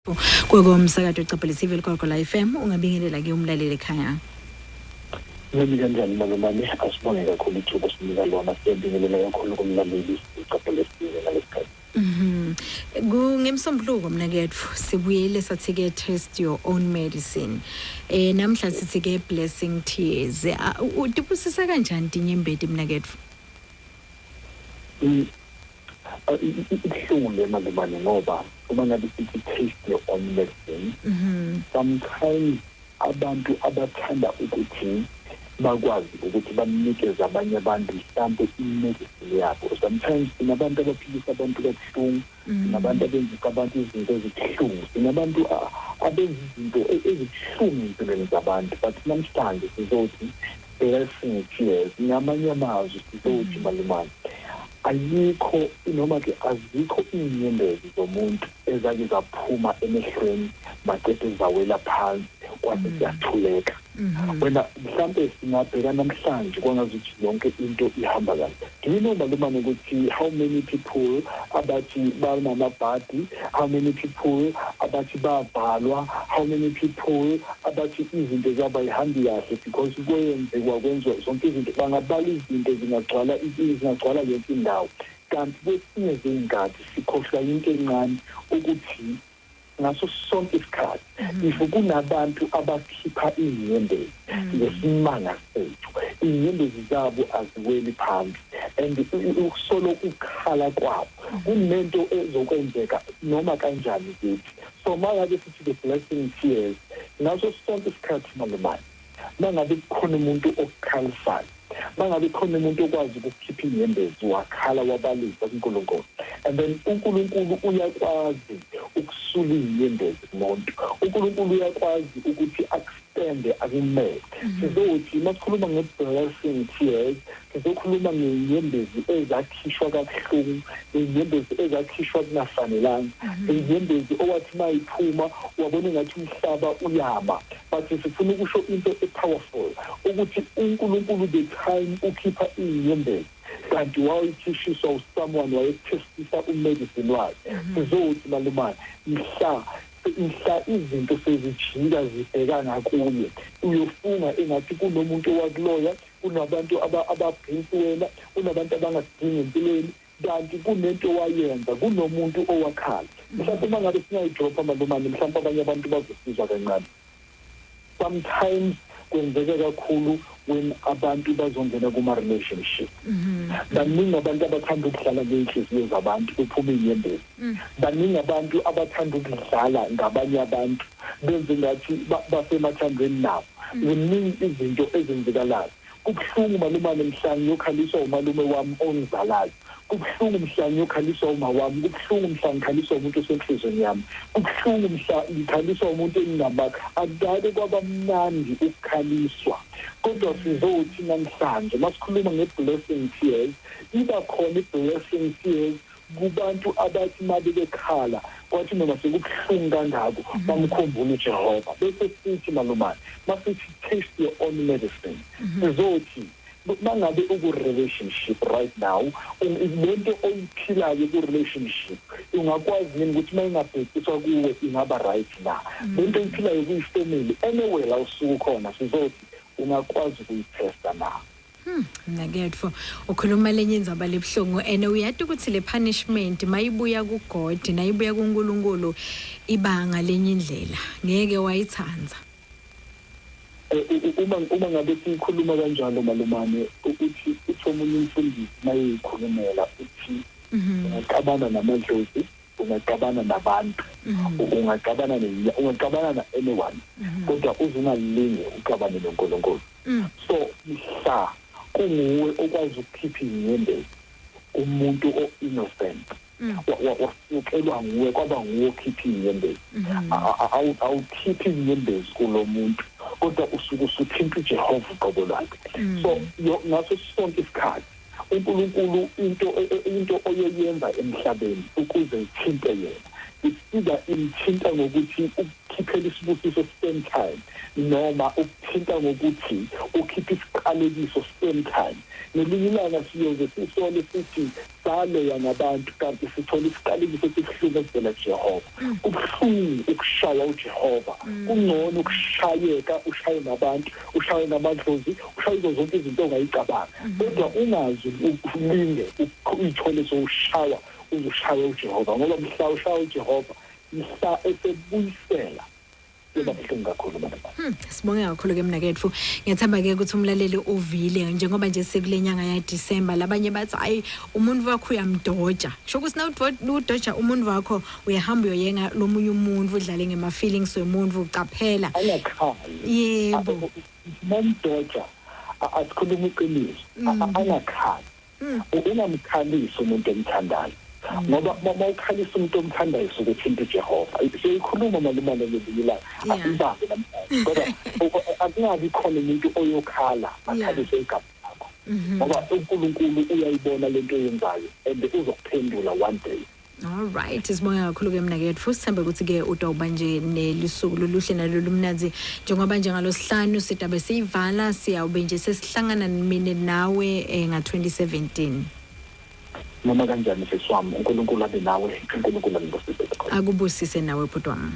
Kokomsakato ucaphelisiwe Kolkola FM ungabingelela ke umlaleli ekhaya. Nami kanjani malumane asibonge kakhulu ithuba sinika lona siyabingelela kakhulu kumlaleli ucaphelisiwe ngalesikhathi. Ngemsombuluko mna kethu sibuyele sathi ke test your own medicine. Namhla sithi ke blessing tears. Utipusisa kanjani tinyembeti mna kethu? Ihlule malumane ngoba uma ngabe sithi taste your own medicine. Sometimes abantu abathanda ukuthi bakwazi ukuthi banikeze abanye abantu mhlawumbe imedicine yabo. Sometimes sinabantu abaphilisa abantu kabuhlungu, sinabantu abenzisa abantu izinto ezibuhlungu, sinabantu abenza izinto ezibuhlungu empilweni zabantu. But namhlanje sizothi blessing tears ngamanye amazwi sizothi malumane ayikho noma ke azikho inyembezi zomuntu ezake zaphuma emehlweni maqede zawela phansi kwase siyathuleka. Wena mhlambe singabheka namhlanje kwangazuthi yonke into ihamba kahle. Do you know malumane ukuthi how many people abathi banamabhadi, how many people abathi babhalwa, how many people abathi izinto zabo ayihambi kahle because kwenziwa zonke izinto bangabala izinto zingagcwala yonke indawo. Kanti kwesinye zey'nkathi sikhohlwa into encane ukuthi ngaso sonke isikhathi if kunabantu abakhipha iy'nyembezi ngesimanga sethu, iy'nyembezi zabo aziweli phansi and ukusolo ukukhala kwabo kunento ezokwenzeka noma kanjani kithi. So mangabe sithi the blessing tears ngaso sonke isikhathi malumane mangabe kukhona umuntu okukhalisayo, mangabe khona umuntu okwazi ukukhipha iy'nyembezi wakhala wabalisa kuNkulunkulu, and then uNkulunkulu uyakwazi ukusula iy'nyembezi kumuntu. uNkulunkulu uyakwazi ukuthi akustende akumele. Sizothi masikhuluma nge-blessing tears sizokhuluma ngey'nyembezi ezakhishwa kabuhlungu, iy'nyembezi ezakhishwa kungafanelanga, iy'nyembezi owathi mayiphuma wabona ngathi umhlaba uyama. But sifuna ukusho into e-powerful ukuthi uNkulunkulu the time ukhipha iy'nyembezi kanti wayithishiswa usomeone wayethestisa umedicine wakhe. Sizothi malumane mhla izinto sezijika zibheka ngakuye uyofunga engathi kunomuntu owakuloya, kunabantu ababhinsi wena, kunabantu abangasidingi empilweni, kanti kunento wayenza, kunomuntu owakhala. Mhlawumbe uma ngabe singayidropha malumane mhlawumbe abanye abantu bazosizwa kancane. Sometimes kwenzeka kakhulu when abantu bazongena kuma-relationship. Baningi abantu abathanda ukudlala ngey'nhliziyo zabantu bephuma iy'nyembezi. Baningi abantu abathanda ukudlala ngabanye abantu benze ngathi basemathandweni nabo. Ziningi izinto ezenzekalayo. Kubuhlungu malumane mhla ngiyokhaliswa umalume wami ongizalayo, kubuhlungu mhla ngiyokhaliswa uma wami, kubuhlungu mhla ngikhaliswa umuntu osenhlizweni yami, kubuhlungu mhla ngikhaliswa umuntu engingamazi. Akudale kwaba mnandi ukukhaliswa. Kodwa sizothi namhlanje masikhuluma nge-blessing tears, iba khona i-blessing tears kubantu abathi mabe bekhala kwathi noma sekubuhlungu kangako bamkhumbule uJehova. Bese sithi malumane masithi taste your own medicine. Sizothi mangabe uku-relationship right now, lento oyiphilayo ku-relationship ungakwazi yini ukuthi uma ingabhekiswa kuwe ingaba right na? Lento oyiphilayo kuyifamily anywhere la usuku khona sizothi ungakwazi ukuyithesta na? Nakethu ukhuluma lenye indzaba lebuhlungu and uyathi ukuthi le punishment mayibuya kuGod nayibuya kuNkulunkulu ibanga lenye indlela ngeke wayithanza. Uma ngabe sikhuluma kanjalo malumane ukuthi omunye umfundisi mayeyikhulumela uthi ungaqabana namadlozi, ungaqabana nabantu, ungaqabana na anyone, kodwa uzungalinge uqabane noNkulunkulu. So mhla kunguwe okwazi ukukhipha iy'nyembezi umuntu o-innocent wasukelwa nguwe kwaba nguwe okhipha iy'nyembezi, awukhiphi iy'nyembezi kulo muntu kodwa usuke usuthinta uJehova uqobo lwakhe. So ngaso sonke isikhathi uNkulunkulu into oyoyenza emhlabeni ukuze ithinte yena, isida imthinta ngokuthi ukukhiphela isibusiso same time noma ukuthinta ngokuthi ukhiphe isiqalekiso same time. Nelinye ilanga siyoze sisole sithi sale nabantu kanti sithola isiqalekiso esibuhlungu esivela kuJehova. Kubuhlungu ukushaya uJehova. Kungcono ukushayeka, ushaye nabantu, ushaye namadlozi, ushaye zonke izinto ongayicabanga. Kodwa ungazi ulinde uyithole sowushawa uzushaya uJehova, ngoba mhla ushaya uJehova mhla esebuyisela buhlungu kakhulu abantu. Sibonge kakhulu ke mnakethu. Ngiyathemba ke ukuthi umlaleli uvile njengoba nje sekule nyanga ya December labanye bathi hayi umuntu wakho uyamdoja. Sho ukuthi na udoja umuntu wakho uyahamba uyoyenga lomunye umuntu udlale ngema feelings wemuntu ucaphela. Ayakhali. Yebo. Momdoja asikhuluma iqiniso. Ayakhali. Ungamkhalisi umuntu omthandayo. Ngoba ukhalisa umuntu omthandayo ukuthi into Jehova seyikhuluma malumane lebila asibaze namhlanje kodwa akungabi khona umuntu oyokhala akhalise igama lakho ngoba uNkulunkulu uyayibona lento oyenzayo and uzokuphendula one day. All right, sibonga kakhulu ke mnakethu. Sithembe ukuthi ke utawuba nje nelisuku loluhle nalolumnazi njengoba nje ngalosihlanu sidabe siyivala siyawube nje sesihlangana mina nawe nga-2017. Noma kanjani seswami uNkulunkulu abe nawe, uNkulunkulu anibusise. Akubusise nawe bhuti wami.